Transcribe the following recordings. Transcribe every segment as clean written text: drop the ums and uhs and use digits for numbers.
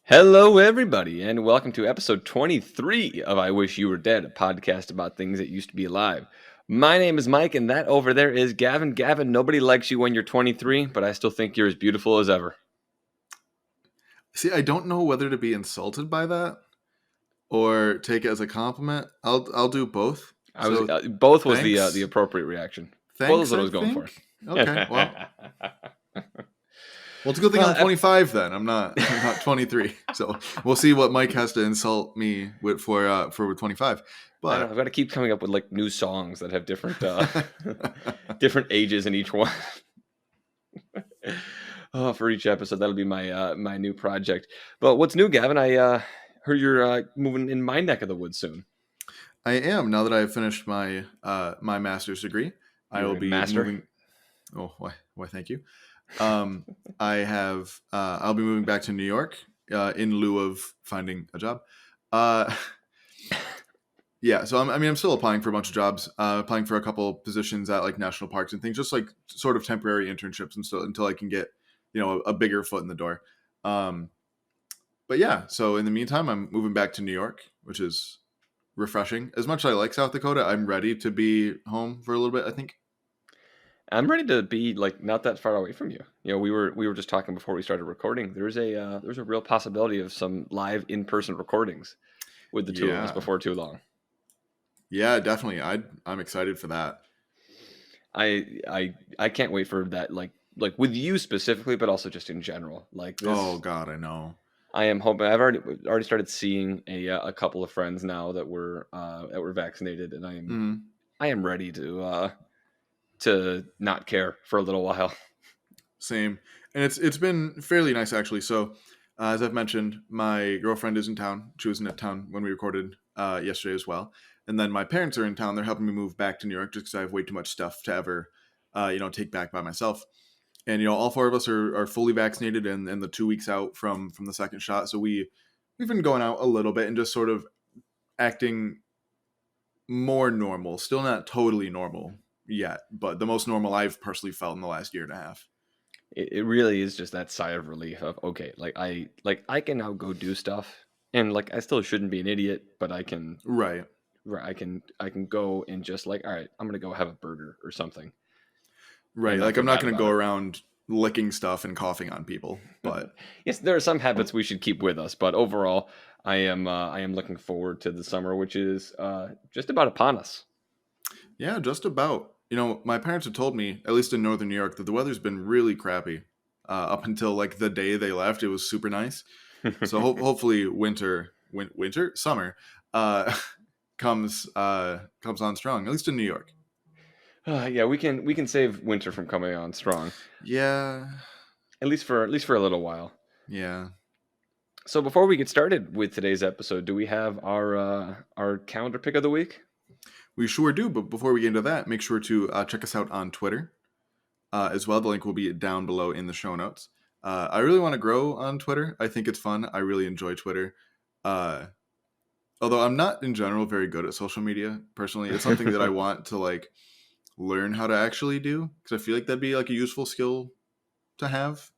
Hello, everybody, and welcome to episode 23 of I Wish You Were Dead, a podcast about things that used to be alive. My name is Mike, and that over there is Gavin. Gavin, nobody likes you when you're 23, but I still think you're as beautiful as ever. See, I don't know whether to be insulted by that or take it as a compliment. I'll do both. Both was thanks. the appropriate reaction. Both Thanks, is what I was going for. Okay, well, it's a good thing I'm 25 then. I'm not 23. So we'll see what Mike has to insult me with for 25. But I've got to keep coming up with like new songs that have different different ages in each one. For each episode, that'll be my my new project. But what's new, Gavin? I heard you're moving in my neck of the woods soon. I am, now that I've finished my my master's degree. I will be moving. Oh, why? Thank you. I'll be moving back to New York in lieu of finding a job. Yeah, so I'm still applying for a bunch of jobs, applying for a couple positions at like national parks and things, just like sort of temporary internships and stuff until I can get, a bigger foot in the door. But yeah, so in the meantime, I'm moving back to New York, which is refreshing. As much as I like South Dakota, I'm ready to be home for a little bit, I think. I'm ready to be like not that far away from you. We were just talking before we started recording. There's a real possibility of some live in-person recordings with the two of us before too long. Yeah, definitely. I'm excited for that. I can't wait for that. Like with you specifically, but also just in general. Like this, oh God, I know. I am hoping. I've already started seeing a couple of friends now that were vaccinated, and I am ready to not care for a little while. Same. And it's been fairly nice, actually. So, as I've mentioned, my girlfriend is in town. She was in town when we recorded yesterday as well. And then my parents are in town. They're helping me move back to New York just because I have way too much stuff to ever, take back by myself. And, all four of us are fully vaccinated and the 2 weeks out from the second shot. So we've been going out a little bit and just sort of acting more normal. Still not totally normal yet, but the most normal I've personally felt in the last year and a half. It really is just that sigh of relief of, okay, I can now go do stuff, and like I still shouldn't be an idiot, but I can I can go and just like, all right, I'm gonna go have a burger or something. Right, like I'm not gonna go around licking stuff and coughing on people, but yes, there are some habits we should keep with us, but overall, I am looking forward to the summer, which is just about upon us. Yeah, just about. My parents have told me, at least in northern New York, that the weather's been really crappy up until like the day they left. It was super nice. So hopefully summer comes on strong, at least in New York. Yeah, we can save winter from coming on strong. Yeah, at least for a little while. Yeah. So before we get started with today's episode, do we have our calendar pick of the week? We sure do, but before we get into that, make sure to check us out on Twitter as well. The link will be down below in the show notes. I really want to grow on Twitter. I think it's fun. I really enjoy Twitter. Although I'm not in general very good at social media, personally. It's something that I want to like learn how to actually do, because I feel like that'd be like a useful skill to have.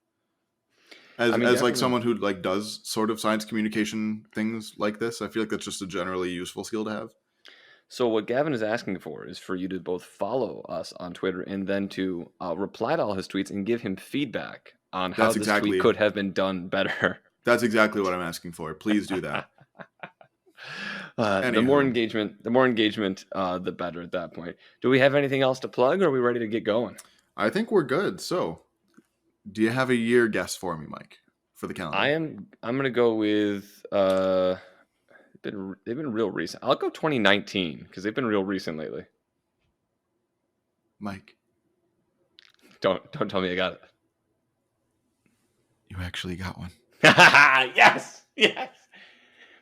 As like someone who like does sort of science communication things like this, I feel like that's just a generally useful skill to have. So what Gavin is asking for is for you to both follow us on Twitter and then to reply to all his tweets and give him feedback on how this tweet could have been done better. That's exactly what I'm asking for. Please do that. The more engagement, the better at that point. Do we have anything else to plug, or are we ready to get going? I think we're good. So, do you have a year guess for me, Mike, for the calendar? I'm going to go with they've been real recent. I'll go 2019 because they've been real recent lately. Mike, don't tell me I got it. You actually got one. Yes.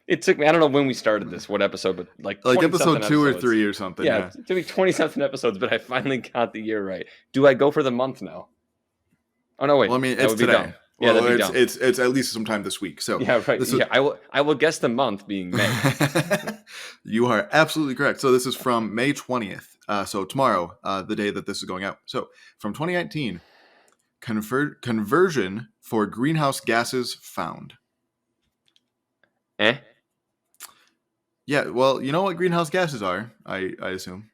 It took me, I don't know when we started this, what episode, but like episode 2 or 3 or something. Yeah, it took me 20-something episodes, but I finally got the year right. Do I go for the month now? Oh, no, wait. Well, I mean, it's today. Yeah, well, it's at least sometime this week. So yeah, right. I will guess the month being May. You are absolutely correct. So this is from May 20th. So tomorrow, the day that this is going out. So from 2019, conversion for greenhouse gases found. Eh? Yeah, well, you know what greenhouse gases are, I assume.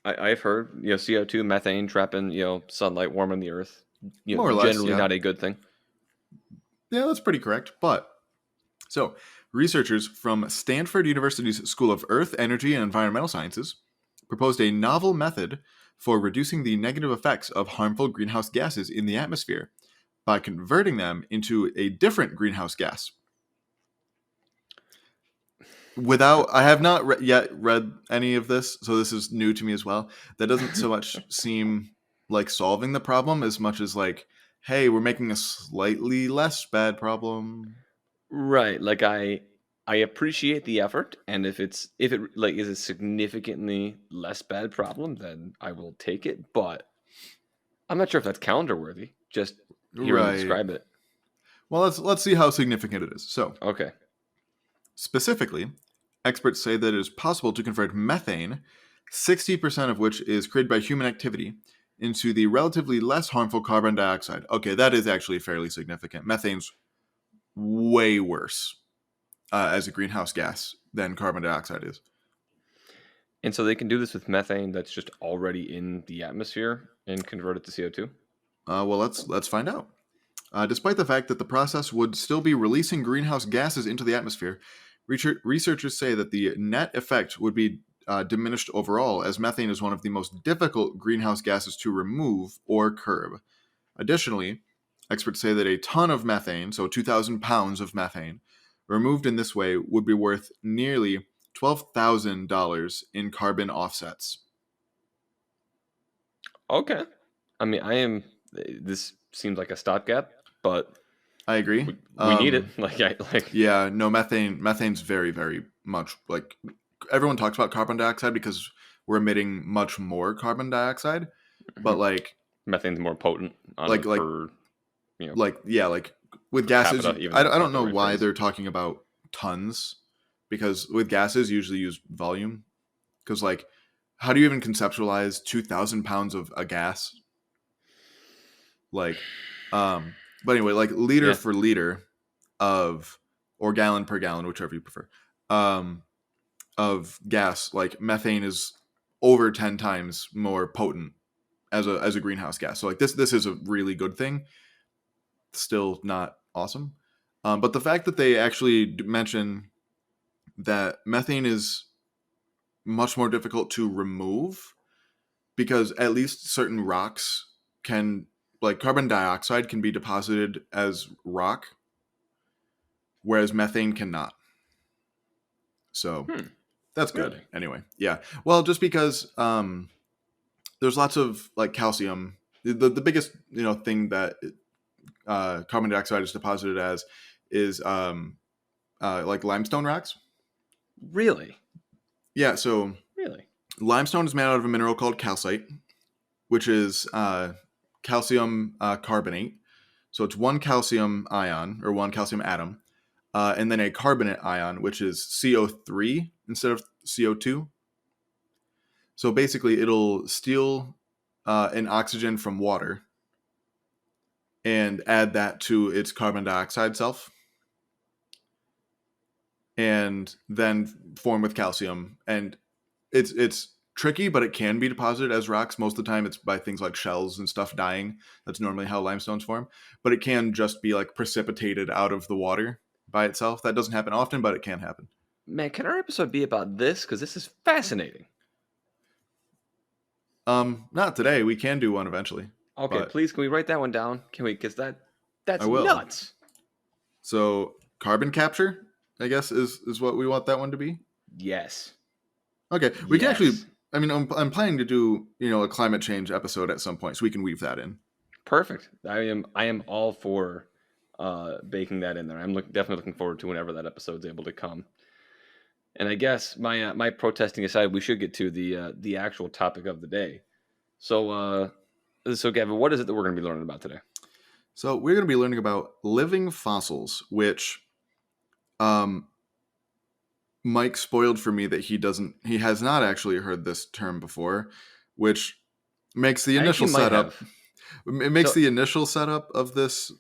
I've heard, CO2, methane, trapping, sunlight, warming the earth. More or less, Generally yeah. not a good thing. Yeah, that's pretty correct. But, so, researchers from Stanford University's School of Earth, Energy, and Environmental Sciences proposed a novel method for reducing the negative effects of harmful greenhouse gases in the atmosphere by converting them into a different greenhouse gas. I have not yet read any of this, so this is new to me as well. That doesn't so much seem like solving the problem as much as like, hey, we're making a slightly less bad problem. Right. Like I appreciate the effort, and if it like is a significantly less bad problem, then I will take it. But I'm not sure if that's calendar worthy. Just hearing you Right. describe it. Well, let's see how significant it is. So, Okay. specifically, experts say that it is possible to convert methane, 60% of which is created by human activity, into the relatively less harmful carbon dioxide. Okay, that is actually fairly significant. Methane's way worse as a greenhouse gas than carbon dioxide is. And so they can do this with methane that's just already in the atmosphere and convert it to CO2. Well, let's find out. Despite the fact that the process would still be releasing greenhouse gases into the atmosphere, researchers say that the net effect would be diminished overall, as methane is one of the most difficult greenhouse gases to remove or curb. Additionally, experts say that a ton of methane, so 2,000 pounds of methane, removed in this way would be worth nearly $12,000 in carbon offsets. Okay. I mean, this seems like a stopgap, but I agree. we need it. Like Yeah, no, methane's very, very much like everyone talks about carbon dioxide because we're emitting much more carbon dioxide, but methane's more potent on a like like per, you know, like with per gases, capita, even I though don't, it's I not don't the know right why phrase. they're talking about tons, because with gases you usually use volume. Because like, how do you even conceptualize 2,000 pounds of a gas? Like, but anyway, like liter Yeah. for liter of, or gallon per gallon, whichever you prefer, um, of gas, like methane is over 10 times more potent as a greenhouse gas. So like this is a really good thing. Still not awesome. But the fact that they actually mention that methane is much more difficult to remove because at least certain rocks can, like carbon dioxide can be deposited as rock, whereas methane cannot. So Hmm. that's good. Really? Anyway, yeah. Well, just because there's lots of like calcium. The biggest thing that carbon dioxide is deposited as is like limestone rocks. Really? Yeah. So Really? limestone is made out of a mineral called calcite, which is calcium carbonate. So it's one calcium ion or one calcium atom, and then a carbonate ion, which is CO3 instead of CO2. So basically, it'll steal an oxygen from water and add that to its carbon dioxide self, and then form with calcium. And it's tricky, but it can be deposited as rocks. Most of the time, it's by things like shells and stuff dying. That's normally how limestones form. But it can just be like precipitated out of the water by itself. That doesn't happen often, but it can happen. Man, can our episode be about this? Because this is fascinating. Not today. We can do one eventually, Okay, but please, can we write that one down? Can we? Because I that's will. nuts. So carbon capture, I guess, is what we want that one to be. Yes. Okay, we can actually. Yes. I mean, I'm planning to do a climate change episode at some point, so we can weave that in. Perfect. I am all for baking that in there. Definitely looking forward to whenever that episode's able to come. And I guess my protesting aside, we should get to the actual topic of the day. So Gavin, what is it that we're going to be learning about today? So we're going to be learning about living fossils, which Mike spoiled for me that he has not actually heard this term before, which makes the I initial actually might setup. have. It makes So the initial setup of this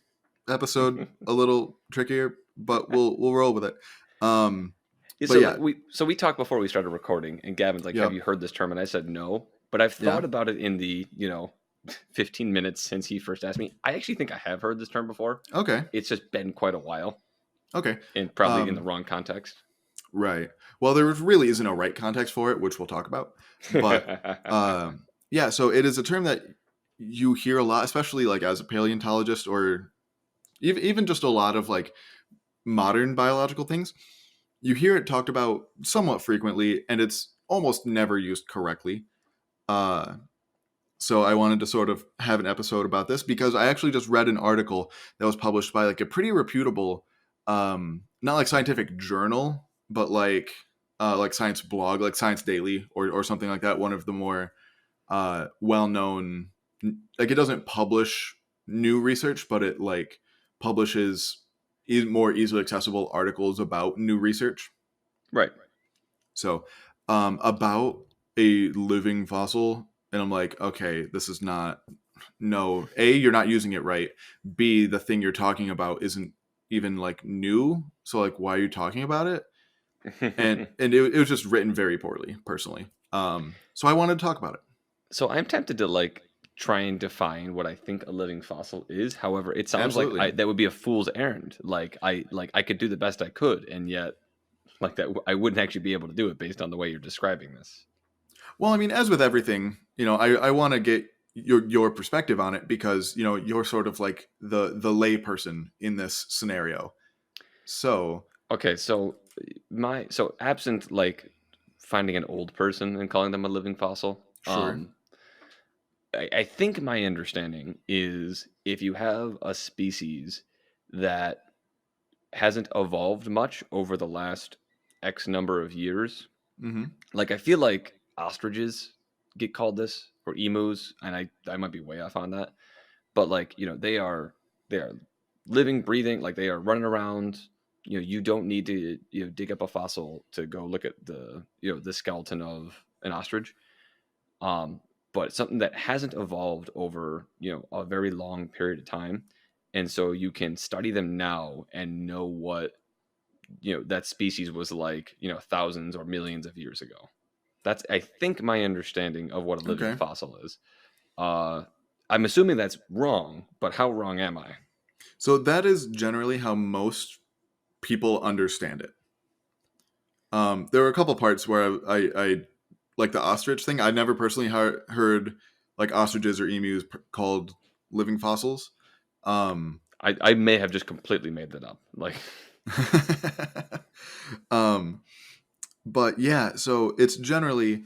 episode a little trickier, but we'll roll with it. Um, Yeah, but so yeah, we talked before we started recording, and Gavin's like, "Have yep, you heard this term?" And I said no, but I've yeah, thought about it in the 15 minutes since he first asked me. I actually think I have heard this term before. okay, It's just been quite a while, okay, and probably in the um, wrong context. right. Well, there really isn't a right context for it, which we'll talk about. But yeah, so it is a term that you hear a lot, especially like as a paleontologist, or even just a lot of like modern biological things. You hear it talked about somewhat frequently, and it's almost never used correctly. Uh, so I wanted to sort of have an episode about this because I actually just read an article that was published by like a pretty reputable, not like scientific journal, but like science blog, like Science Daily or something like that. One of the more well known, like it doesn't publish new research, but it like publishes more easily accessible articles about new research. Right. So, about a living fossil, and I'm like, okay, this is not. No, A, you're not using it right. B, the thing you're talking about isn't even like new. So like, why are you talking about it? And it was just written very poorly, personally. So I wanted to talk about it. So I'm tempted to like try and define what I think a living fossil is. However, it sounds like Absolutely. that would be a fool's errand. Like I could do the best I could, and yet like that I wouldn't actually be able to do it based on the way you're describing this. Well, I mean, as with everything, I want to get your perspective on it because you're sort of like the lay person in this scenario. So Okay, so absent like finding an old person and calling them a living fossil, sure. I think my understanding is if you have a species that hasn't evolved much over the last X number of years, Hmm. like I feel like ostriches get called this or emus, and I might be way off on that, but like they are living, breathing, like they are running around. You don't need to dig up a fossil to go look at the skeleton of an ostrich. um, but something that hasn't evolved over a very long period of time, and so you can study them now and know what that species was like thousands or millions of years ago. That's I think my understanding of what a living Okay. fossil is. uh, I'm assuming that's wrong, but how wrong am I? So that is generally how most people understand it. There were a couple parts where I like the ostrich thing. I never personally heard like ostriches or emus called living fossils. Um, I may have just completely made that up. Like, um, but yeah, so it's generally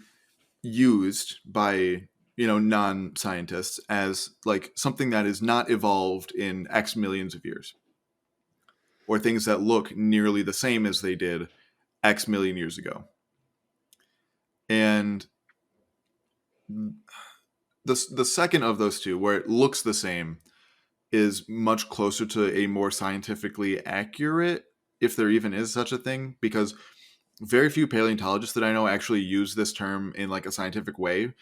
used by non-scientists as like something that is not evolved in X millions of years, or things that look nearly the same as they did X million years ago. And the second of those two, where it looks the same, is much closer to a more scientifically accurate, if there even is such a thing, because very few paleontologists that I know actually use this term in like a scientific way.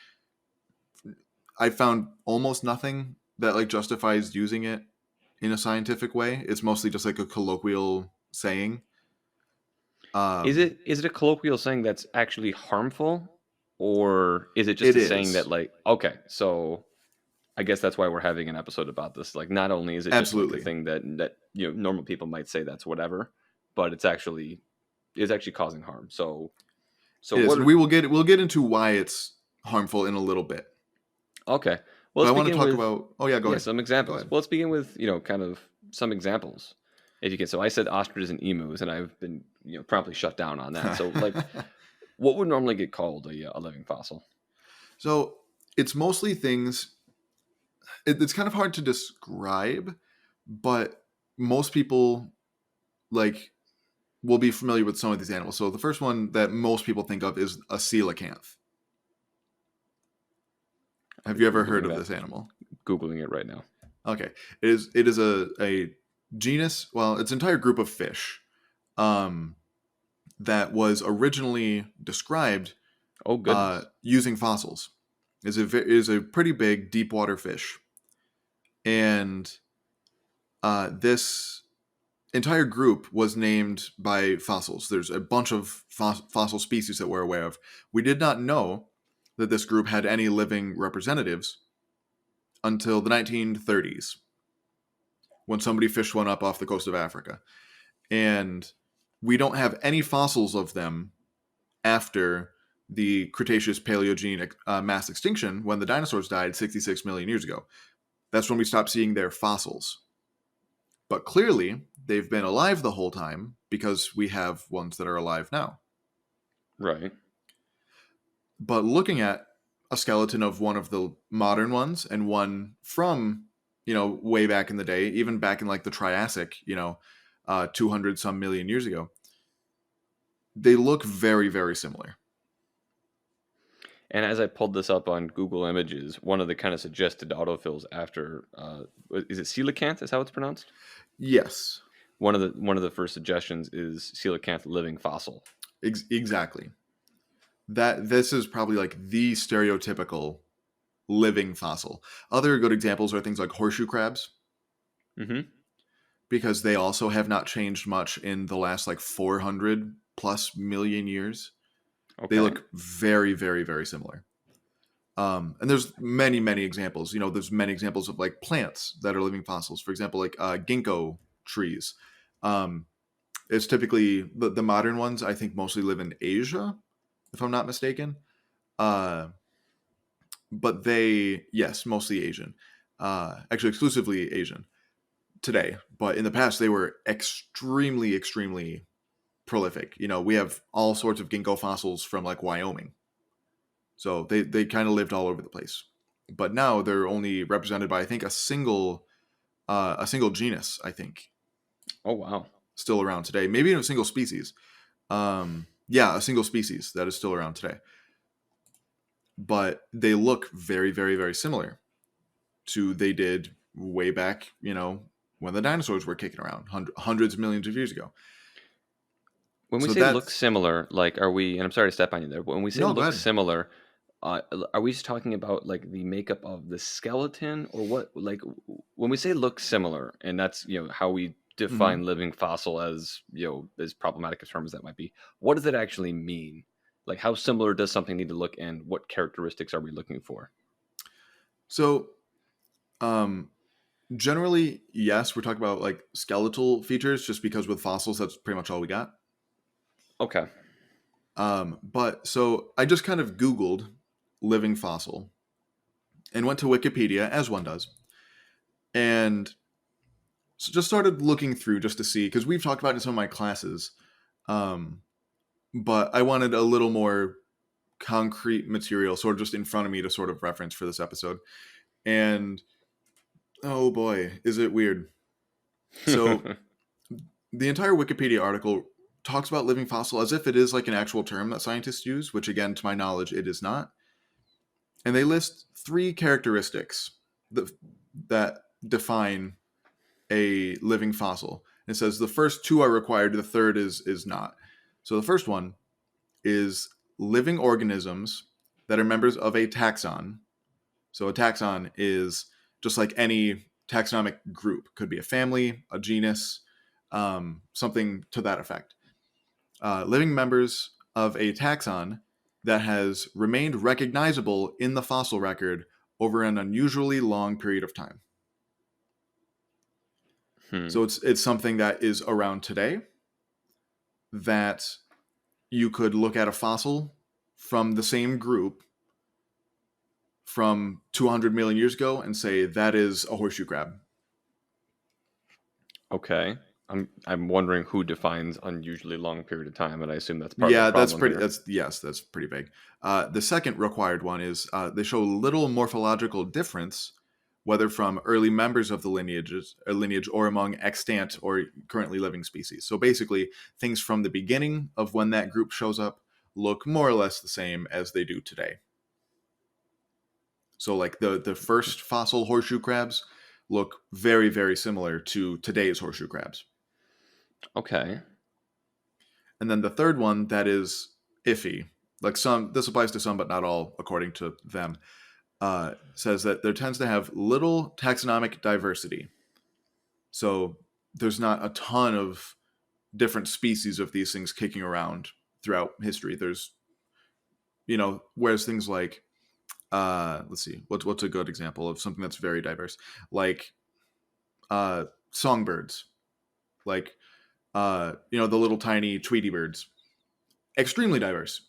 I found almost nothing that like justifies using it in a scientific way. It's mostly just like a colloquial saying. is Um, it a colloquial saying that's actually harmful, or is it just it a saying that is like okay, so I guess that's why we're having an episode about this. Like, not only is it just like a absolutely thing that normal people might say that's whatever, but it's actually causing harm. So it is, what? and we'll get into why it's harmful in a little bit. Okay, well, But I let's want to begin talk with about. Oh yeah, go yeah ahead. some Go examples. ahead. Well, let's begin with kind of some examples, if you can. So I said ostriches and emus, and I've been promptly shut down on that. So like, what would normally get called a living fossil? So it's mostly things. It's kind of hard to describe, but most people like will be familiar with some of these animals. So the first one that most people think of is a coelacanth. Have you ever heard Googling of that. this animal? Googling it right now. Okay, it is a genus. Well, it's an entire group of fish um, that was originally described Oh goodness. using fossils. Is a pretty big deep water fish, and this entire group was named by fossils. There's a bunch of fossil species that we're aware of. We did not know that this group had any living representatives until the 1930s, when somebody fished one up off the coast of Africa. And we don't have any fossils of them after the Cretaceous Paleogene mass extinction, when the dinosaurs died 66 million years ago. That's when we stopped seeing their fossils. But clearly, they've been alive the whole time because we have ones that are alive now. Right. But looking at a skeleton of one of the modern ones and one from, way back in the day, even back in like the Triassic, 200 some million years ago, they look very, very similar. And as I pulled this up on Google Images, one of the kind of suggested autofills after is it Coelacanth? Is how it's pronounced? Yes. One of the first suggestions is Coelacanth living fossil. Exactly. This is probably like the stereotypical living fossil. Other good examples are things like horseshoe crabs, because they also have not changed much in the last like 400 plus million years. Okay. They look very, very, very similar. And there's many, many examples. There's many examples of like plants that are living fossils. For example, like Ginkgo trees. It's typically the modern ones, I think, mostly live in Asia, if I'm not mistaken. But mostly Asian. Actually, exclusively Asian today. But in the past, they were extremely, extremely prolific. We have all sorts of ginkgo fossils from like Wyoming. So they kind of lived all over the place. But now they're only represented by, I think, a single genus, I think. Oh, wow. Still around today. Maybe in a single species. A single species that is still around today. But they look very, very, very similar to they did way back, when the dinosaurs were kicking around hundreds of millions of years ago. When we say look similar, like, are we, and I'm sorry to step on you there, but when we say look similar, are we just talking about like the makeup of the skeleton, or what? Like, when we say look similar, and that's, how we define living fossil, as, as problematic a term as that might be, what does it actually mean? Like, how similar does something need to look, and what characteristics are we looking for? So, generally, yes, we're talking about like skeletal features, just because with fossils, that's pretty much all we got. Okay. But so I just kind of Googled living fossil and went to Wikipedia, as one does, and so just started looking through just to see, because we've talked about it in some of my classes, but I wanted a little more concrete material sort of just in front of me to sort of reference for this episode. And oh boy, is it weird. So the entire Wikipedia article talks about living fossil as if it is like an actual term that scientists use, which again, to my knowledge, it is not. And they list 3 characteristics that define a living fossil. It says the first 2 are required, the third is not. So the first one is living organisms that are members of a taxon. So a taxon is just like any taxonomic group. Could be a family, a genus, something to that effect. Living members of a taxon that has remained recognizable in the fossil record over an unusually long period of time. So it's something that is around today, that you could look at a fossil from the same group from 200 million years ago and say that is a horseshoe crab. Okay. I'm wondering who defines unusually long period of time, and I assume that's part of the problem. That's pretty vague. The second required one is they show little morphological difference, whether from early members of the lineage or among extant or currently living species. So basically, things from the beginning of when that group shows up look more or less the same as they do today. So like the first fossil horseshoe crabs look very, very similar to today's horseshoe crabs. Okay. And then the third one that is iffy, like this applies to some but not all, according to them, says that there tends to have little taxonomic diversity. So there's not a ton of different species of these things kicking around throughout history. There's, whereas things like, let's see, what's a good example of something that's very diverse, like songbirds, like the little tiny Tweety birds, extremely diverse.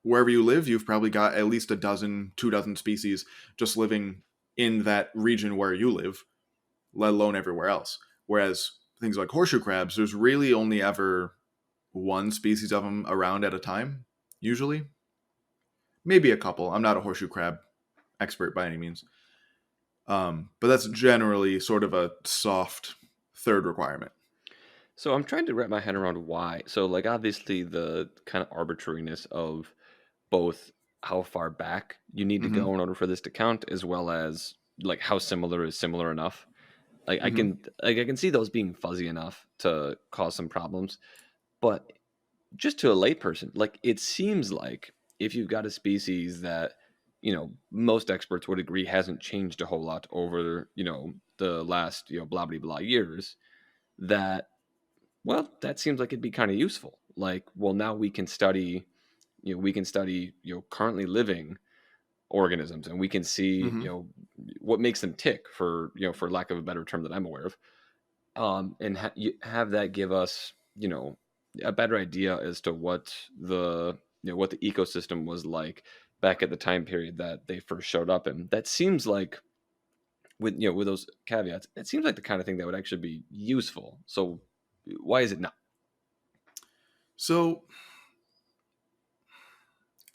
Wherever you live, you've probably got at least a dozen, 2 dozen species just living in that region where you live, let alone everywhere else. Whereas things like horseshoe crabs, there's really only ever one species of them around at a time, usually. Maybe a couple. I'm not a horseshoe crab expert by any means. But that's generally sort of a soft third requirement. So I'm trying to wrap my head around why. So like obviously the kind of arbitrariness of both how far back you need to Mm-hmm. go in order for this to count, as well as like how similar is similar enough. Like Mm-hmm. I can see those being fuzzy enough to cause some problems. But just to a layperson, like it seems like if you've got a species that, most experts would agree hasn't changed a whole lot over, the last, blah blah blah years, that well, that seems like it'd be kind of useful. Like, well, now we can study, currently living organisms, and we can see, Mm-hmm. what makes them tick, for lack of a better term that I'm aware of, and have that give us, a better idea as to what the ecosystem was like back at the time period that they first showed up in. That seems like with those caveats, it seems like the kind of thing that would actually be useful. So why is it not? So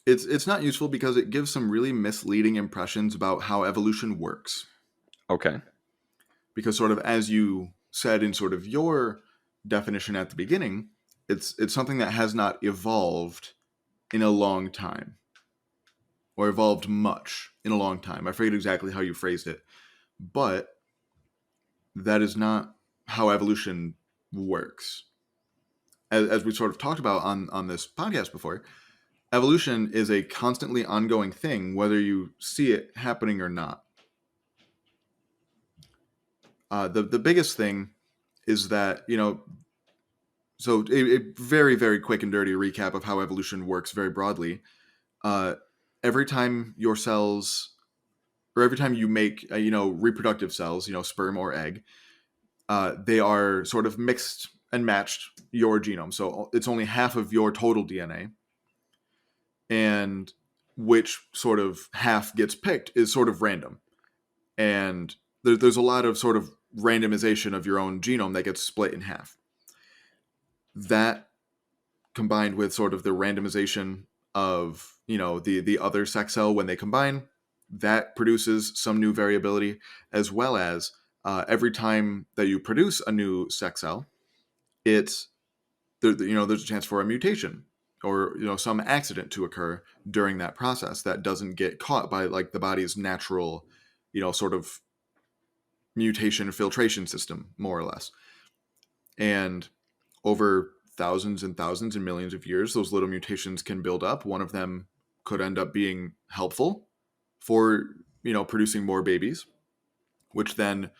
it's not useful because it gives some really misleading impressions about how evolution works. Okay. Because sort of as you said in sort of your definition at the beginning, it's something that has not evolved in a long time, or evolved much in a long time. I forget exactly how you phrased it, but that is not how evolution works. As we sort of talked about on this podcast before, evolution is a constantly ongoing thing, whether you see it happening or not. The biggest thing is that, so a very, very quick and dirty recap of how evolution works very broadly. Uh, every time your cells, or every time you make, reproductive cells, sperm or egg, they are sort of mixed and matched your genome. So it's only half of your total DNA. And which sort of half gets picked is sort of random. And there's a lot of sort of randomization of your own genome that gets split in half. That combined with sort of the randomization of, the other sex cell when they combine, that produces some new variability, as well as every time that you produce a new sex cell, it's there's a chance for a mutation, or some accident to occur during that process that doesn't get caught by like the body's natural, sort of mutation filtration system, more or less. And over thousands and thousands and millions of years, those little mutations can build up. One of them could end up being helpful for, producing more babies, which then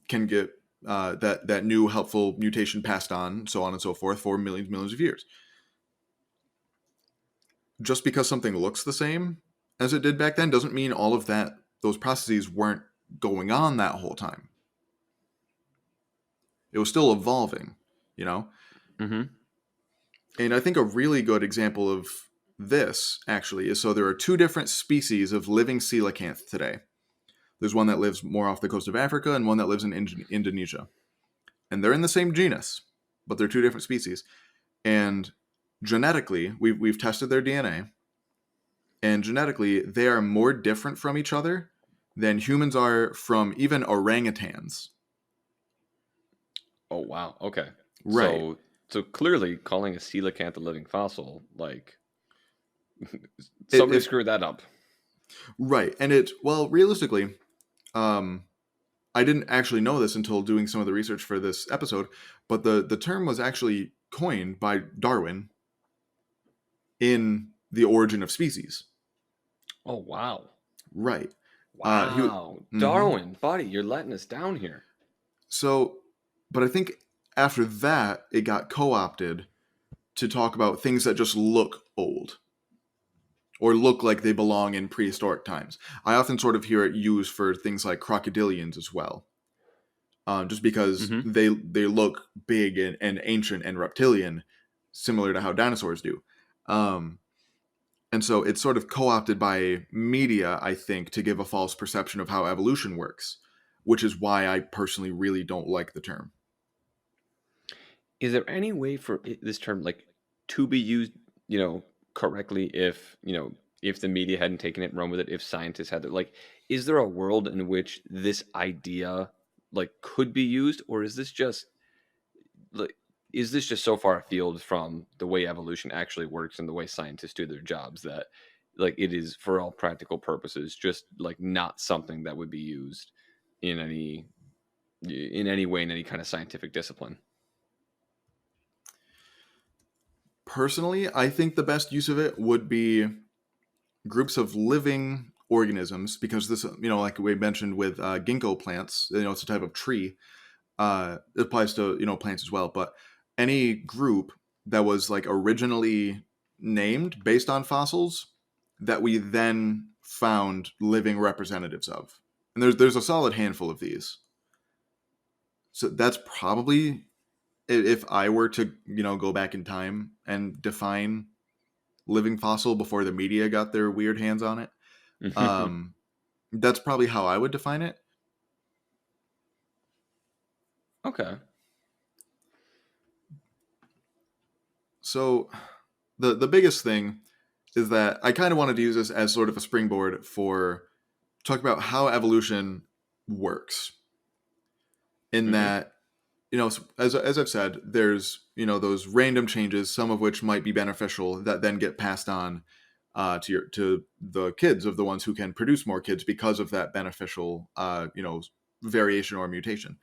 can get that new helpful mutation passed on and so forth for millions of years. Just because something looks the same as it did back then doesn't mean all of those processes weren't going on that whole time. It was still evolving, you know? Mm-hmm. And I think a really good example of this actually is, so there are 2 different species of living coelacanth today. There's one that lives more off the coast of Africa and one that lives in Indonesia. And they're in the same genus, but they're 2 different species. And genetically, we've tested their DNA, and genetically, they are more different from each other than humans are from even orangutans. Oh wow. Okay. Right. So clearly calling a coelacanth a living fossil, like It, somebody it screwed that up. right, and well, realistically, um, I didn't actually know this until doing some of the research for this episode, but the term was actually coined by Darwin in The Origin of Species. Oh wow. Right. He. Wow. Mm-hmm. Darwin, buddy, you're letting us down here. So But I think after that, it got co-opted to talk about things that just look old or look like they belong in prehistoric times. I often sort of hear it used for things like crocodilians as well, just because Mm-hmm. they look big and ancient and reptilian, similar to how dinosaurs do. Um, and so it's sort of co-opted by media, I think, to give a false perception of how evolution works, which is why I personally really don't like the term. Is there any way for this term like to be used, correctly if, if the media hadn't taken it and run with it, if scientists had it, like, is there a world in which this idea like could be used, or like is this just so far afield from the way evolution actually works and the way scientists do their jobs that like it is for all practical purposes just like not something that would be used in any way in any kind of scientific discipline? Personally, I think the best use of it would be groups of living organisms, because this, like we mentioned with ginkgo plants, it's a type of tree. It applies to plants as well, but any group that was like originally named based on fossils that we then found living representatives of, and there's a solid handful of these. So that's probably, if I were to go back in time and define living fossil before the media got their weird hands on it, um, that's probably how I would define it. Okay. So the biggest thing is that I kind of wanted to use this as sort of a springboard for talk about how evolution works. In Hmm. that, as I've said, there's those random changes, some of which might be beneficial, that then get passed on to the kids of the ones who can produce more kids because of that beneficial variation or mutation.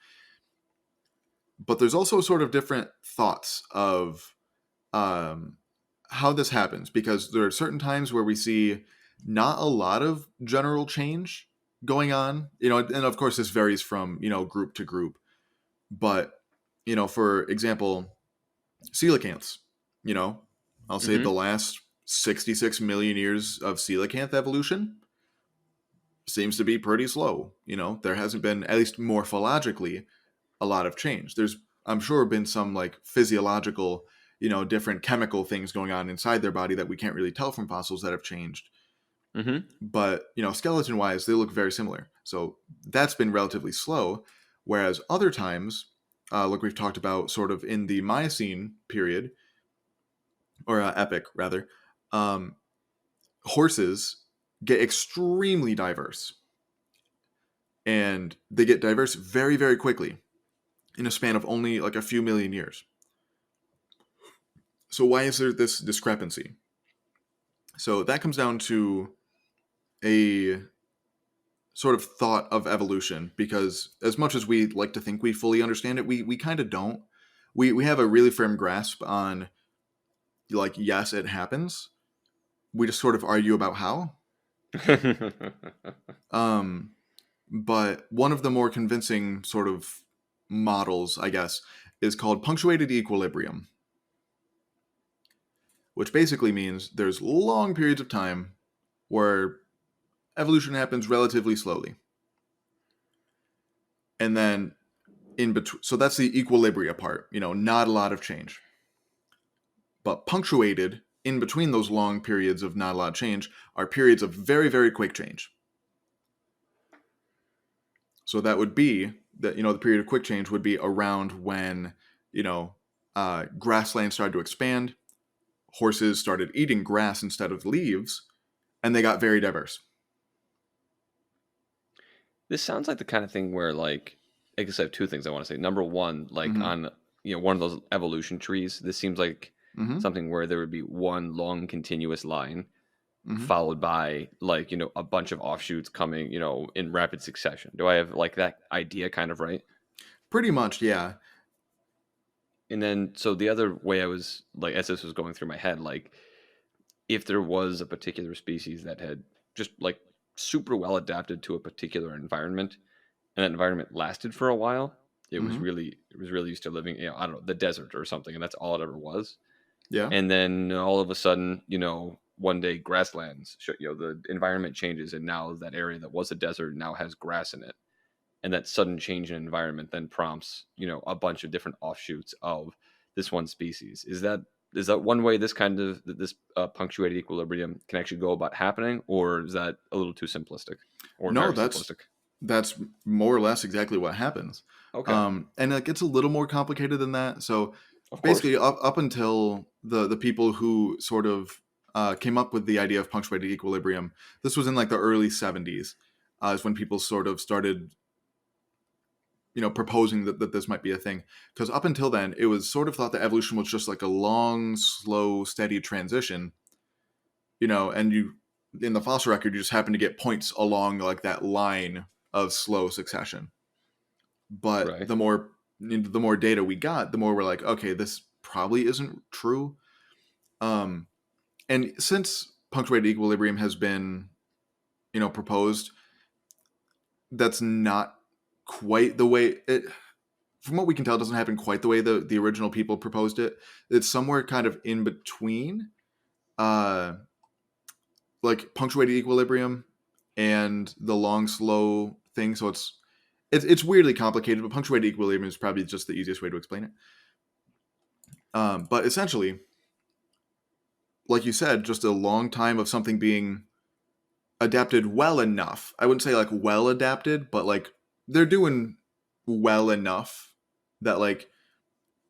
But there's also sort of different thoughts of um, how this happens, because there are certain times where we see not a lot of general change going on, and of course this varies from group to group. But for example, coelacanths, you know I'll say the Hmm. last 66 million years of coelacanth evolution seems to be pretty slow. There hasn't been, at least morphologically, a lot of change. There's, I'm sure, been some like physiological, different chemical things going on inside their body that we can't really tell from fossils that have changed. Hmm. But skeleton wise, they look very similar. So that's been relatively slow. Whereas other times, like we've talked about, sort of in the Miocene period, or epic rather, um, horses get extremely diverse, and they get diverse very, very quickly in a span of only like a few million years. So why is there this discrepancy? So that comes down to a sort of thought of evolution, because as much as we like to think we fully understand it, we kind of don't. We have a really firm grasp on, like, yes, it happens. We just sort of argue about how. Um, but one of the more convincing sort of models, I guess, is called punctuated equilibrium, which basically means there's long periods of time where evolution happens relatively slowly. And then in between, so that's the equilibria part, not a lot of change. But punctuated in between those long periods of not a lot of change are periods of very, very quick change. So that would be that, the period of quick change would be around when, grassland started to expand, horses started eating grass instead of leaves, and they got very diverse. This sounds like the kind of thing where, like, I guess I have two things I want to say. Number one, like Mm-hmm. on one of those evolution trees, this seems like Mm-hmm. something where there would be one long continuous line Mm-hmm. followed by like a bunch of offshoots coming in rapid succession. Do I have like that idea kind of right? Pretty much, yeah. And then so the other way I was like, as this was going through my head, like if there was a particular species that had just like super well adapted to a particular environment and that environment lasted for a while, Mm-hmm. It was really used to living, I don't know, the desert or something, and that's all it ever was. Yeah. And then all of a sudden, one day grasslands, the environment changes, and now that area that was a desert now has grass in it. And that sudden change in environment then prompts, a bunch of different offshoots of this one species. Is that one way this punctuated equilibrium can actually go about happening, or is that a little too simplistic, or No, very that's simplistic? that's more or less exactly what happens. Okay, And it gets a little more complicated than that. So of course. basically, up until the people who sort of came up with the idea of punctuated equilibrium, this was in like the early 70s, is when people sort of started, proposing that this might be a thing. Because up until then, it was sort of thought that evolution was just like a long, slow, steady transition, and you in the fossil record you just happen to get points along like that line of slow succession. But Right. the more data we got, the more we're like, okay, this probably isn't true. um and since punctuated equilibrium has been proposed, that's not quite the way it, from what we can tell, it doesn't happen quite the way the original people proposed it. It's somewhere kind of in between uh like punctuated equilibrium and the long slow thing. So it's weirdly complicated, but punctuated equilibrium is probably just the easiest way to explain it. But essentially, like you said, just a long time of something being adapted well enough. I wouldn't say like well adapted, but like they're doing well enough that like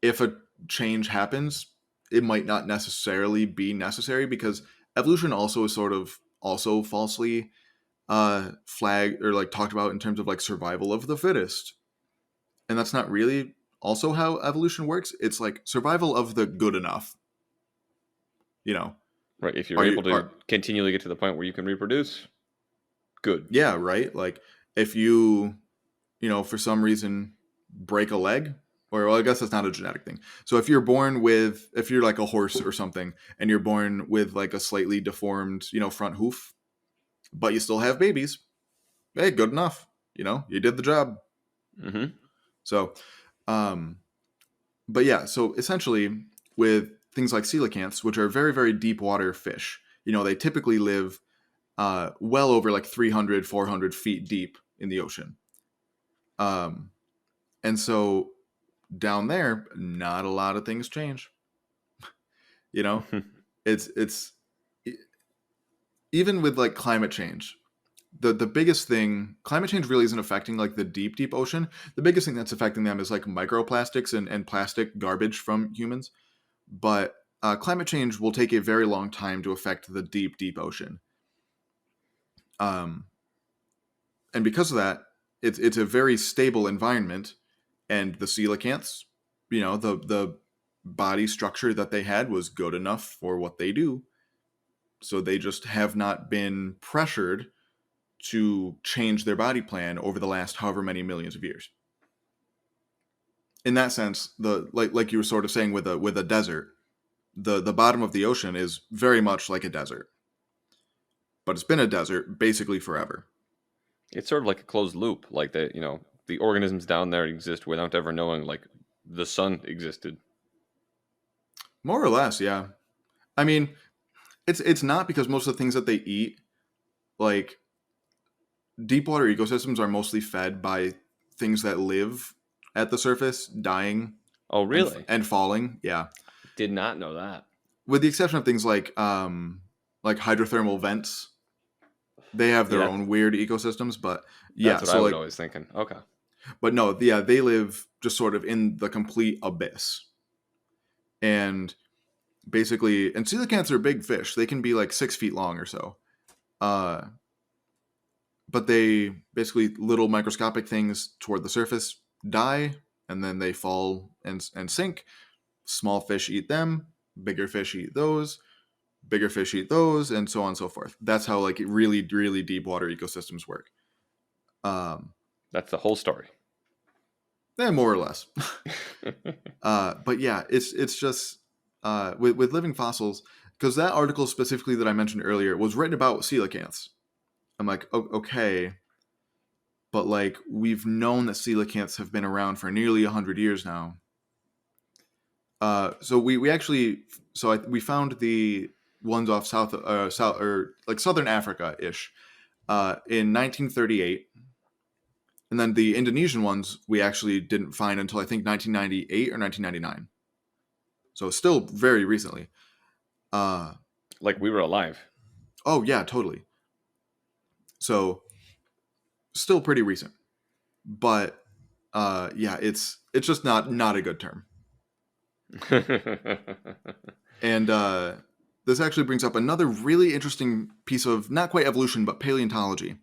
if a change happens, it might not necessarily be necessary, because evolution also is sort of also falsely flagged or like talked about in terms of like survival of the fittest. And that's not really also how evolution works. It's like survival of the good enough. You know, Right. If you're are able you to are continually get to the point where you can reproduce, good. yeah, right? Like if you, for some reason break a leg, or well, I guess that's not a genetic thing. So if you're like a horse or something and you're born with like a slightly deformed, front hoof, but you still have babies, hey, good enough. You did the job. Mm-hmm. So, um, but yeah, so essentially with things like coelacanths, which are very, very deep water fish, they typically live well over like 300, 400 feet deep in the ocean. Um, and so down there, not a lot of things change. You know, it's even with like climate change. The biggest thing, climate change really isn't affecting like the deep ocean. The biggest thing that's affecting them is like microplastics and plastic garbage from humans. But climate change will take a very long time to affect the deep ocean. Um, and because of that, it's a very stable environment. And the coelacanths, the body structure that they had was good enough for what they do. So they just have not been pressured to change their body plan over the last however many millions of years. In that sense, the like you were sort of saying with a desert, the bottom of the ocean is very much like a desert, but it's been a desert basically forever. It's sort of like a closed loop, like the organisms down there exist without ever knowing like the sun existed. More or less, yeah. I mean, it's not, because most of the things that they eat, like deep water ecosystems, are mostly fed by things that live at the surface, dying Oh, and really? and falling. Yeah, Did not know that. with the exception of things like hydrothermal vents. They have their Yeah, own weird ecosystems, but that's yeah. what I So was like, always thinking. Okay. but no, yeah, they live just sort of in the complete abyss. And basically, and coelacanths are big fish. They can be like 6 feet long or so. Uh, but they basically, little microscopic things toward the surface die, and then they fall and sink. Small fish eat them. Bigger fish eat those. Bigger fish eat those, and so on and so forth. That's how like really, really deep water ecosystems work. Um, That's the whole story. more or less. But yeah, it's just with living fossils, because that article specifically that I mentioned earlier was written about coelacanths. I'm like, okay, but like we've known that coelacanths have been around for nearly 100 years now. So we found the ones off south or like southern Africa ish in 1938, and then the Indonesian ones we actually didn't find until I think 1998 or 1999. So still very recently. Like we were alive. Oh yeah, totally. So still pretty recent, but yeah, it's just not a good term. And this actually brings up another really interesting piece of not quite evolution but paleontology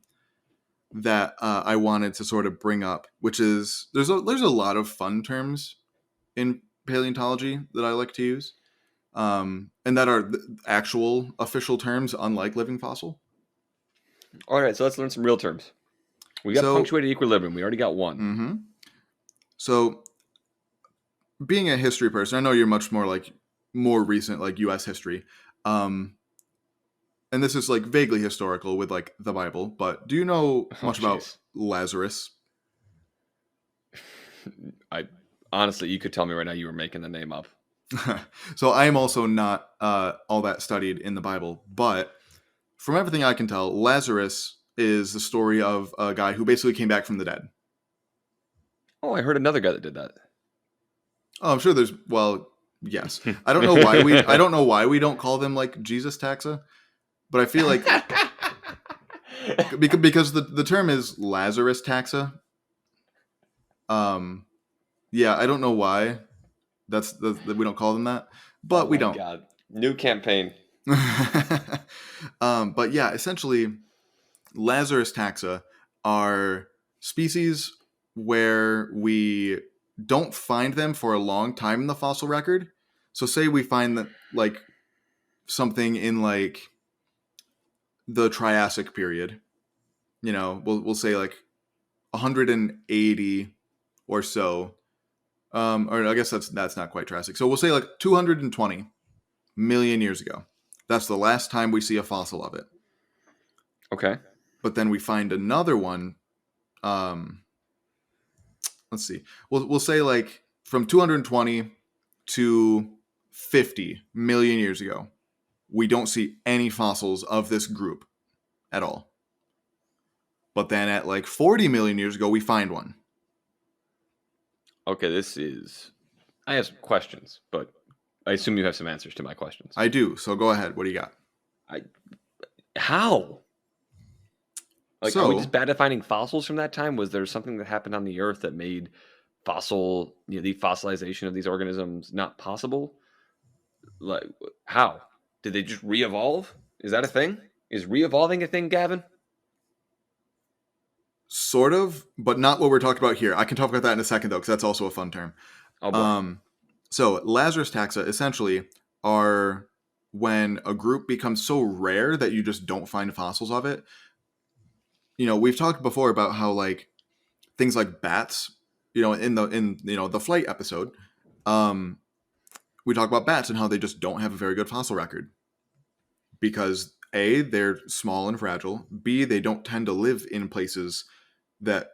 that I wanted to sort of bring up, which is there's a lot of fun terms in paleontology that I like to use, and that are actual official terms, unlike living fossil. All right, so let's learn some real terms. We got punctuated equilibrium. We already got one. Mm-hmm. So, being a history person, I know you're much more recent, like U.S. history, and this is like vaguely historical with like the Bible. But do you know much about Lazarus? I honestly, you could tell me right now you were making the name up. So I am also not all that studied in the Bible, but from everything I can tell, Lazarus is the story of a guy who basically came back from the dead. Oh, I heard another guy that did that. Oh, I'm sure there's yes. I don't know why we don't call them like Jesus Taxa, but I feel like because the term is Lazarus Taxa. Yeah, I don't know why we don't call them that, but we don't. God. New campaign. But yeah, essentially, Lazarus Taxa are species where we don't find them for a long time in the fossil record. So say we find that like something in like the Triassic period, we'll say like 180 or so. Or I guess that's not quite Triassic. So we'll say like 220 million years ago. That's the last time we see a fossil of it. Okay. But then we find another one. Let's see. We'll say like from 220 to 50 million years ago, we don't see any fossils of this group at all. But then at like 40 million years ago, we find one. Okay, I have some questions, but I assume you have some answers to my questions. I do. So go ahead. What do you got? How? Like, are we just bad at finding fossils from that time? Was there something that happened on the Earth that made the fossilization of these organisms not possible? Like, how? Did they just re-evolve? Is that a thing? Is re-evolving a thing, Gavin? Sort of, but not what we're talking about here. I can talk about that in a second, though, because that's also a fun term. Oh, boy. So Lazarus taxa essentially are when a group becomes so rare that you just don't find fossils of it. We've talked before about how like things like bats, in the flight episode, we talk about bats and how they just don't have a very good fossil record because A, they're small and fragile. B, they don't tend to live in places that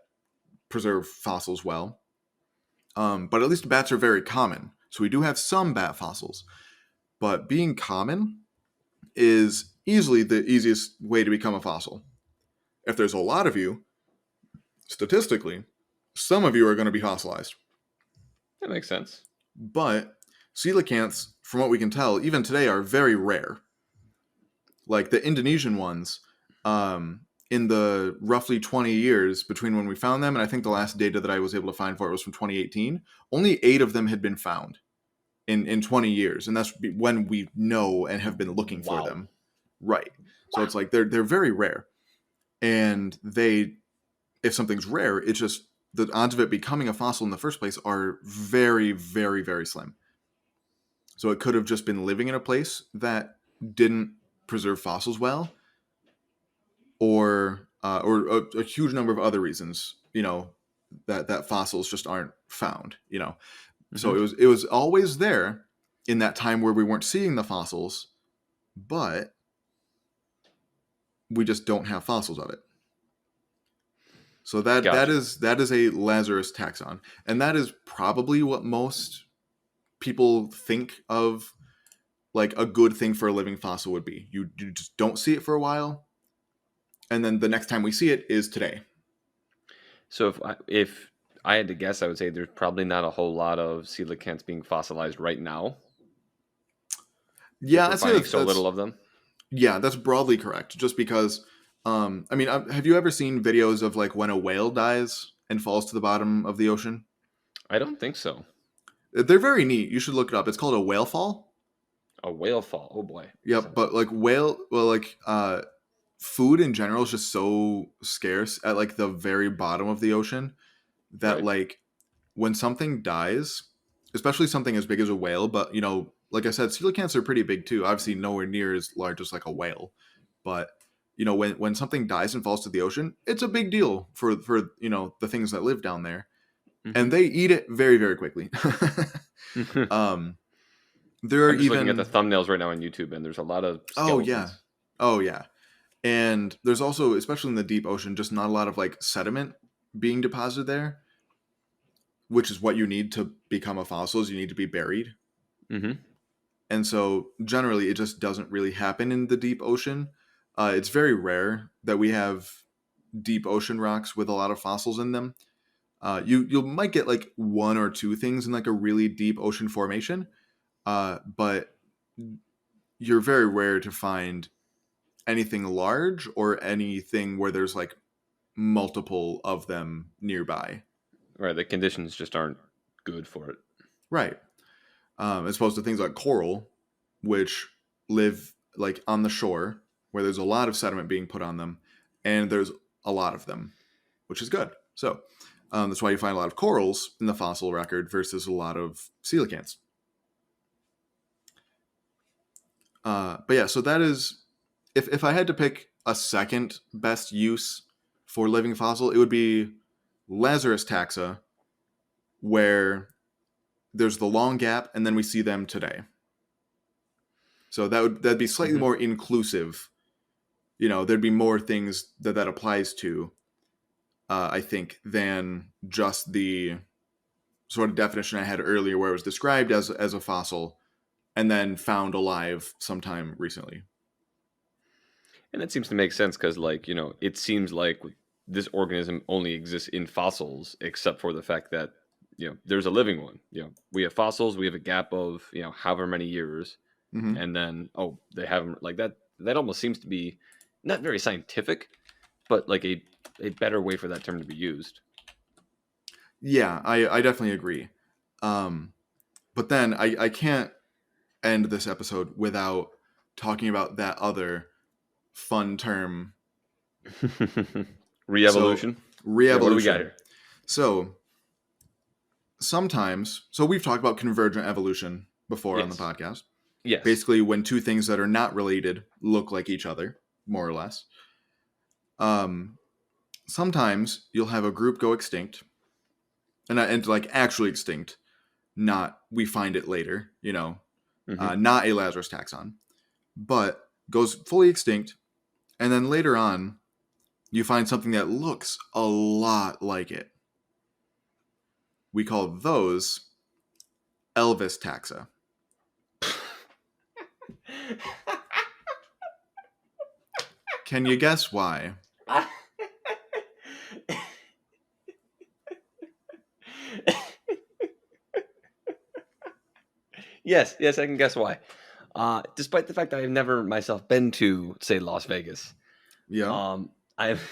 preserve fossils well. But at least bats are very common. So we do have some bat fossils. But being common is easily the easiest way to become a fossil. If there's a lot of you, statistically, some of you are going to be fossilized. That makes sense. But coelacanths, from what we can tell, even today are very rare. Like the Indonesian ones, in the roughly 20 years between when we found them, and I think the last data that I was able to find for it was from 2018, only 8 of them had been found in 20 years. And that's when we know and have been looking for them. Right. So it's like they're very rare. And if something's rare, it's just the odds of it becoming a fossil in the first place are very, very, very slim. So it could have just been living in a place that didn't preserve fossils well, or a huge number of other reasons, that fossils just aren't found, Mm-hmm. So it was always there in that time where we weren't seeing the fossils, but we just don't have fossils of it. So that Gotcha. is a Lazarus taxon, and that is probably what most people think of like a good thing for a living fossil would be. You just don't see it for a while, and then the next time we see it is today. So if I had to guess, I would say there's probably not a whole lot of coelacanths being fossilized right now if Yeah, we're I'd say finding so little of them. that's broadly correct. Just because, I mean, have you ever seen videos of like when a whale dies and falls to the bottom of the ocean? I don't think so. They're very neat. You should look it up. It's called a whale fall. A whale fall. Oh boy. Yep, but like food in general is just so scarce at like the very bottom of the ocean that Right. like when something dies, especially something as big as a whale, but like I said, coelacanths are pretty big too. Obviously, nowhere near as large as like a whale, but when something dies and falls to the ocean, it's a big deal for the things that live down there, Hmm. and they eat it very very quickly. um, there are I'm just looking at the even thumbnails right now on YouTube, and there's a lot of oh yeah, skeletons. oh yeah, and there's also, especially in the deep ocean, just not a lot of like sediment being deposited there, which is what you need to become a fossil. Is you need to be buried. Hmm. And so generally it just doesn't really happen in the deep ocean. It's very rare that we have deep ocean rocks with a lot of fossils in them. You might get like one or two things in like a really deep ocean formation, but you're very rare to find anything large or anything where there's like multiple of them nearby. Right. The conditions just aren't good for it. Right. As opposed to things like coral, which live like on the shore where there's a lot of sediment being put on them, and there's a lot of them, which is good. So that's why you find a lot of corals in the fossil record versus a lot of coelacanths. But yeah, so that is if I had to pick a second best use for living fossil, it would be Lazarus taxa, where there's the long gap, and then we see them today. So that'd be slightly Hmm. more inclusive. There'd be more things that applies to, I think, than just the sort of definition I had earlier, where it was described as a fossil and then found alive sometime recently. And that seems to make sense because, like, it seems like this organism only exists in fossils, except for the fact that, there's a living one. We have fossils, we have a gap of, however many years, Hmm. and then, oh, they haven't, like that. That almost seems to be not very scientific, but like a better way for that term to be used. Yeah, I definitely agree. Um, but then I can't end this episode without talking about that other fun term. So Re-evolution. Yeah, what do we got re-evolution. here? So so we've talked about convergent evolution before on the Yes. podcast. Yes. Basically, when two things that are not related look like each other, more or less. Um, Sometimes you'll have a group go extinct, and like actually extinct, not we find it later, Hmm. not a Lazarus taxon, but goes fully extinct, and then later on you find something that looks a lot like it. We call those Elvis taxa. Can you guess why? Yes, yes, I can guess why. Despite the fact that I've never myself been to, say, Las Vegas, Yeah. I've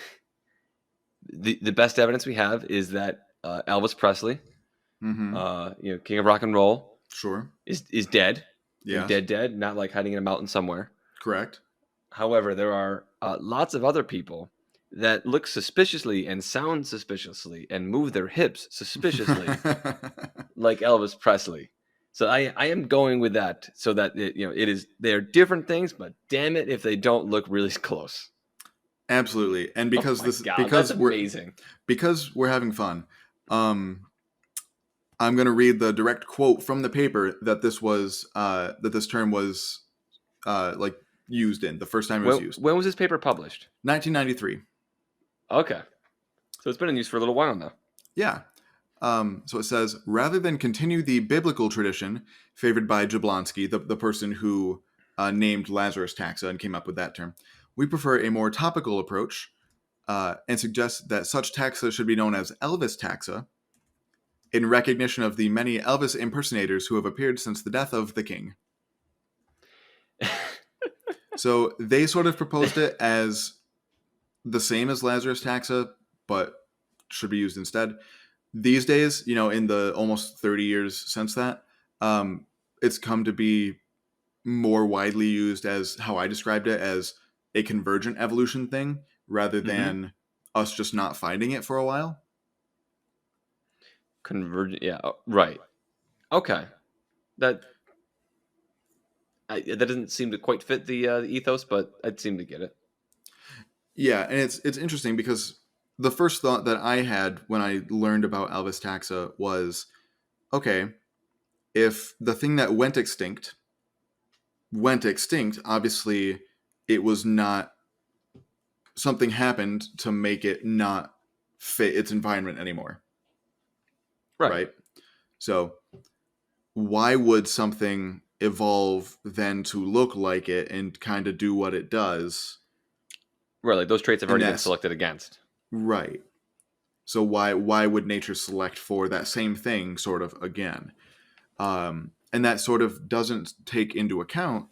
the best evidence we have is that Elvis Presley, Mm-hmm. King of rock and roll, Sure. is dead, Yes. dead, not like hiding in a mountain somewhere. Correct. However, there are lots of other people that look suspiciously and sound suspiciously and move their hips suspiciously like Elvis Presley. So I am going with that so that it is they're different things, but damn it if they don't look really close. Absolutely. And Oh my god, that's amazing. because we're having fun, um, I'm going to read the direct quote from the paper that this term was like used in the first time it was used. When was this paper published? 1993. Okay. So it's been in use for a little while now. Yeah. So it says, rather than continue the biblical tradition favored by Jablonski, the person who named Lazarus Taxa and came up with that term, we prefer a more topical approach and suggest that such taxa should be known as Elvis taxa in recognition of the many Elvis impersonators who have appeared since the death of the king. So they sort of proposed it as the same as Lazarus taxa, but should be used instead. These days, in the almost 30 years since that, it's come to be more widely used as how I described it, as a convergent evolution thing rather than us just not finding it for a while. Convergent, yeah, right. Okay, that that doesn't seem to quite fit the ethos, but I'd seem to get it. Yeah, and it's interesting because the first thought that I had when I learned about Elvis taxa was, okay, if the thing that went extinct, obviously it was not something happened to make it not fit its environment anymore. Right? So why would something evolve then to look like it and kind of do what it does? Right, like those traits have And already been that's selected against. right. So why would nature select for that same thing sort of again? And that sort of doesn't take into account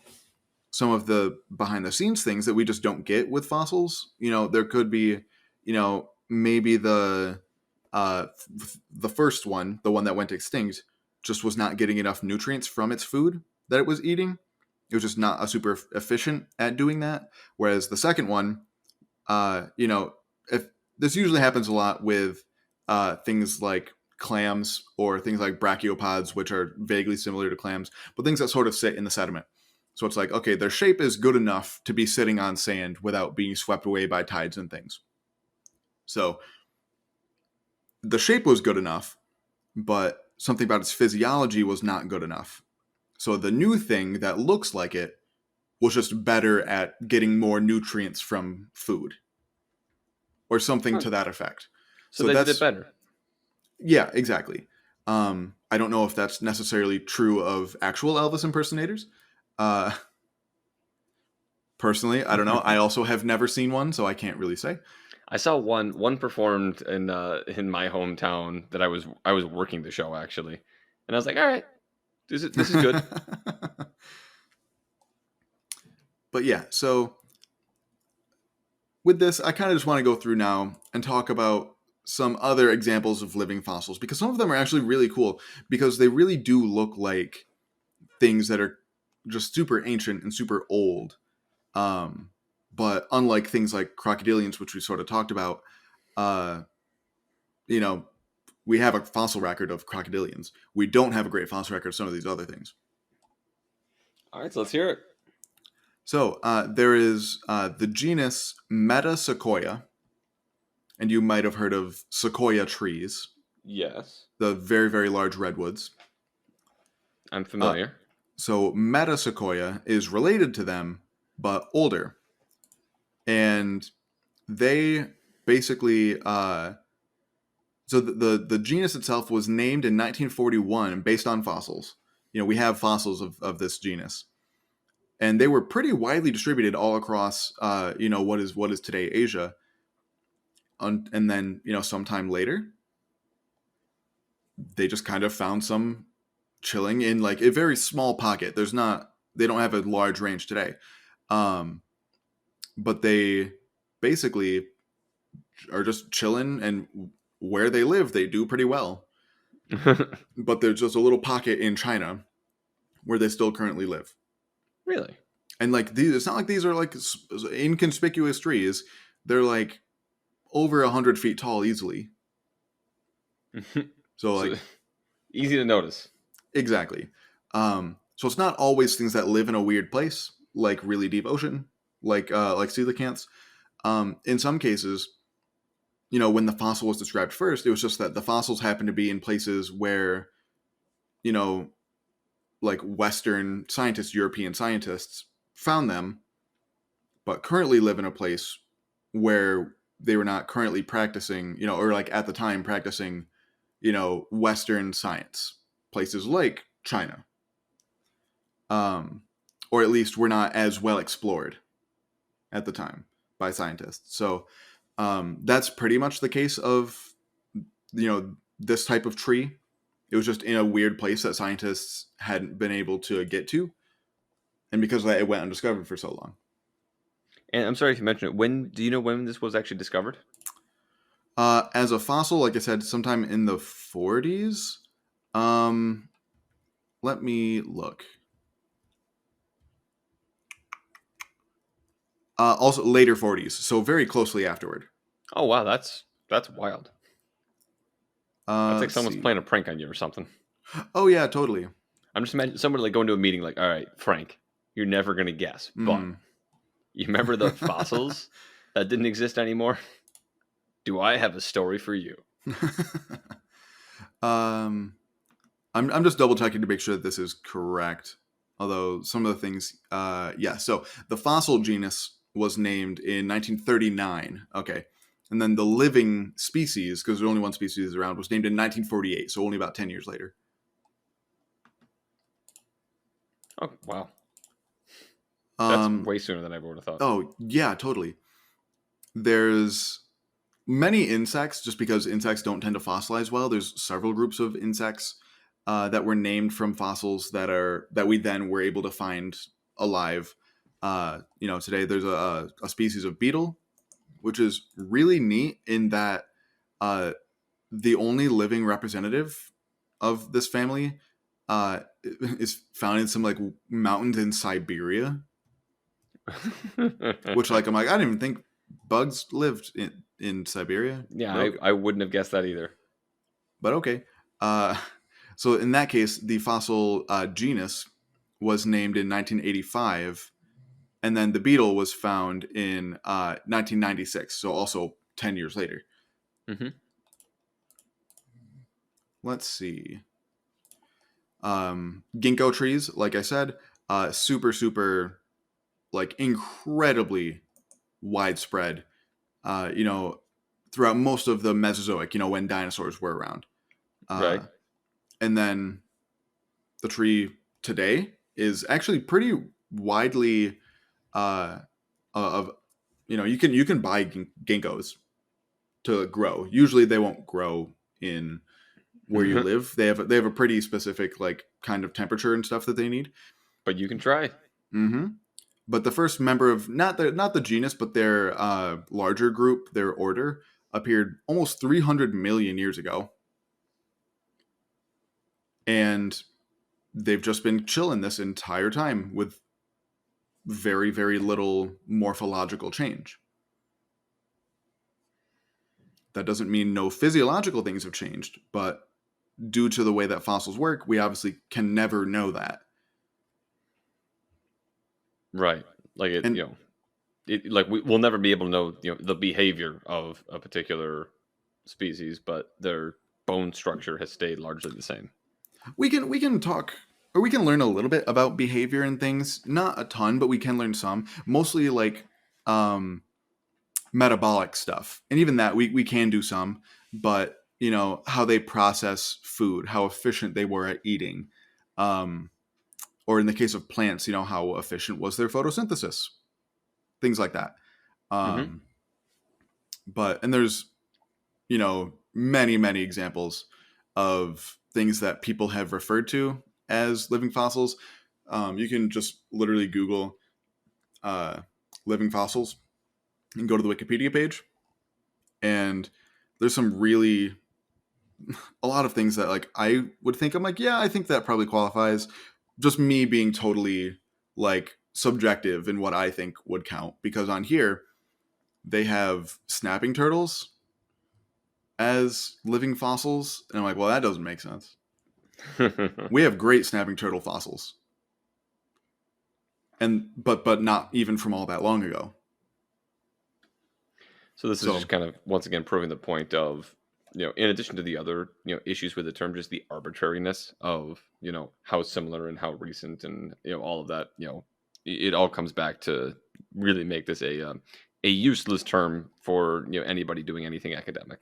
some of the behind the scenes things that we just don't get with fossils. There could be, maybe the first one, the one that went extinct, just was not getting enough nutrients from its food that it was eating. It was just not a super efficient at doing that. Whereas the second one, if this usually happens a lot with things like clams or things like brachiopods, which are vaguely similar to clams, but things that sort of sit in the sediment. So it's like, okay, their shape is good enough to be sitting on sand without being swept away by tides and things. So the shape was good enough, but something about its physiology was not good enough. So the new thing that looks like it was just better at getting more nutrients from food or something to that effect. So they did it better. Yeah, exactly. I don't know if that's necessarily true of actual Elvis impersonators. Personally, I don't know. I also have never seen one, so I can't really say. I saw one performed in my hometown that I was working the show actually, and I was like, all right, this is good. But yeah, so with this, I kind of just want to go through now and talk about some other examples of living fossils because some of them are actually really cool because they really do look like things that are just super ancient and super old. But unlike things like crocodilians, which we sort of talked about, uh, you know, we have a fossil record of crocodilians. We don't have a great fossil record of some of these other things. All right, so let's hear it. So there is the genus Sequoia, and you might have heard of Sequoia trees. Yes, The very, very large redwoods. I'm familiar. So Sequoia is related to them, but older. And they basically, so the genus itself was named in 1941 based on fossils. We have fossils of this genus. And they were pretty widely distributed all across, what is today Asia. And then, sometime later, they just kind of found some chilling in like a very small pocket. They don't have a large range today. But they basically are just chilling, and where they live, they do pretty well. But there's just a little pocket in China where they still currently live. Really? And like these, it's not like these are like inconspicuous trees. They're like over 100 feet tall easily. So like easy to notice. Exactly. So it's not always things that live in a weird place, like really deep ocean, like coelacanths. In some cases, when the fossil was described first, it was just that the fossils happened to be in places where, like Western scientists, European scientists found them, but currently live in a place where they were not currently practicing, or like at the time practicing, Western science, places like China, or at least were not as well explored at the time by scientists. So that's pretty much the case of, this type of tree. It was just in a weird place that scientists hadn't been able to get to, and because of that, it went undiscovered for so long. And I'm sorry if you mentioned it. Do you know when this was actually discovered? As a fossil, like I said, sometime in the 40s. Let me look. Also later 40s, so very closely afterward. Oh wow, that's wild. That's like Let's someone's see. playing a prank on you or something. Oh yeah, totally. I'm just imagining somebody like going to a meeting like, all right, Frank, you're never gonna guess, but you remember the fossils that didn't exist anymore? Do I have a story for you? I'm just double checking to make sure that this is correct. Although some of the things, yeah. So the fossil genus was named in 1939. Okay, and then the living species, because there's only one species around, was named in 1948. So only about 10 years later. Oh wow, that's way sooner than I would have thought. Oh yeah, totally. There's many insects, just because insects don't tend to fossilize well. There's several groups of insects that were named from fossils that we then were able to find alive. Today there's a species of beetle, which is really neat in that the only living representative of this family is found in some like mountains in Siberia. Which, like, I'm like, I didn't even think bugs lived in Siberia. Yeah, Okay. I wouldn't have guessed that either. But okay. So in that case, the fossil genus was named in 1985, and then the beetle was found in 1996. So also 10 years later. Mm-hmm. Let's see. Ginkgo trees, like I said, super, like incredibly widespread. Throughout most of the Mesozoic, when dinosaurs were around. Right. And then the tree today is actually pretty widely of you can buy ginkgos to grow. Usually they won't grow in where you live. They have a pretty specific like kind of temperature and stuff that they need. But you can try. Mm-hmm. But the first member of not the genus, but their larger group, their order, appeared almost 300 million years ago, and they've just been chilling this entire time with very, very little morphological change. That doesn't mean no physiological things have changed, but due to the way that fossils work, we obviously can never know that. Right. Like we'll never be able to know, the behavior of a particular species, but their bone structure has stayed largely the same. We can talk, or we can learn a little bit about behavior and things. Not a ton, but we can learn some. Mostly like metabolic stuff, and even that we can do some. But how they process food, how efficient they were at eating, or in the case of plants, how efficient was their photosynthesis, things like that. But there's many examples of things that people have referred to as living fossils. You can just literally Google living fossils and go to the Wikipedia page, and there's some really a lot of things that like I would think I'm like, yeah, I think that probably qualifies. Just me being totally like subjective in what I think would count, because on here they have snapping turtles as living fossils, and I'm like, well, that doesn't make sense. We have great snapping turtle fossils, and but not even from all that long ago. So this is just kind of once again proving the point of, in addition to the other issues with the term, just the arbitrariness of how similar and how recent and all of that. It all comes back to really make this a a useless term for anybody doing anything academic.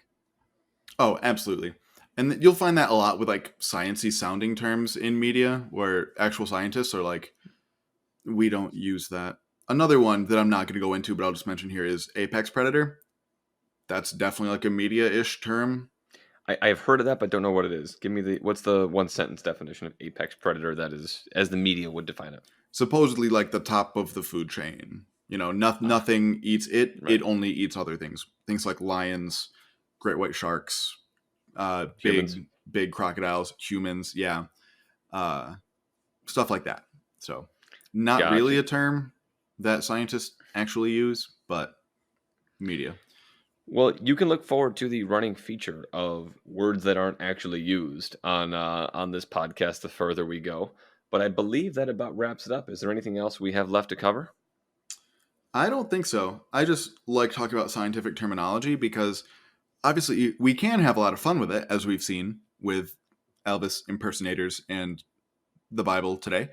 Oh, absolutely. And you'll find that a lot with like sciencey sounding terms in media where actual scientists are like, we don't use that. Another one that I'm not going to go into, but I'll just mention here is apex predator. That's definitely like a media-ish term. I've heard of that, but don't know what it is. Give me what's the one sentence definition of apex predator that is as the media would define it. Supposedly like the top of the food chain. Nothing eats it. Right. It only eats other things. Things like lions, great white sharks, Humans. big crocodiles, humans. Yeah. Stuff like that. So not Gotcha. really a term that scientists actually use, but media. Well, you can look forward to the running feature of words that aren't actually used on this podcast the further we go. But I believe that about wraps it up. Is there anything else we have left to cover? I don't think so. I just like talking about scientific terminology because obviously we can have a lot of fun with it, as we've seen with Elvis impersonators and the Bible today.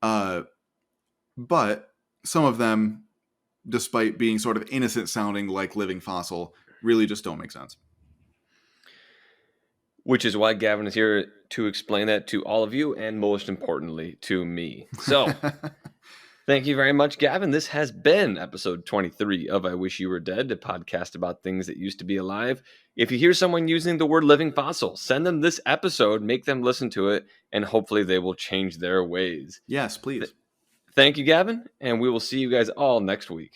But some of them, despite being sort of innocent sounding like living fossil, really just don't make sense. Which is why Gavin is here to explain that to all of you and most importantly to me. So, thank you very much, Gavin. This has been episode 23 of I Wish You Were Dead, a podcast about things that used to be alive. If you hear someone using the word living fossil, send them this episode, make them listen to it, and hopefully they will change their ways. Yes, please. Thank you, Gavin, and we will see you guys all next week.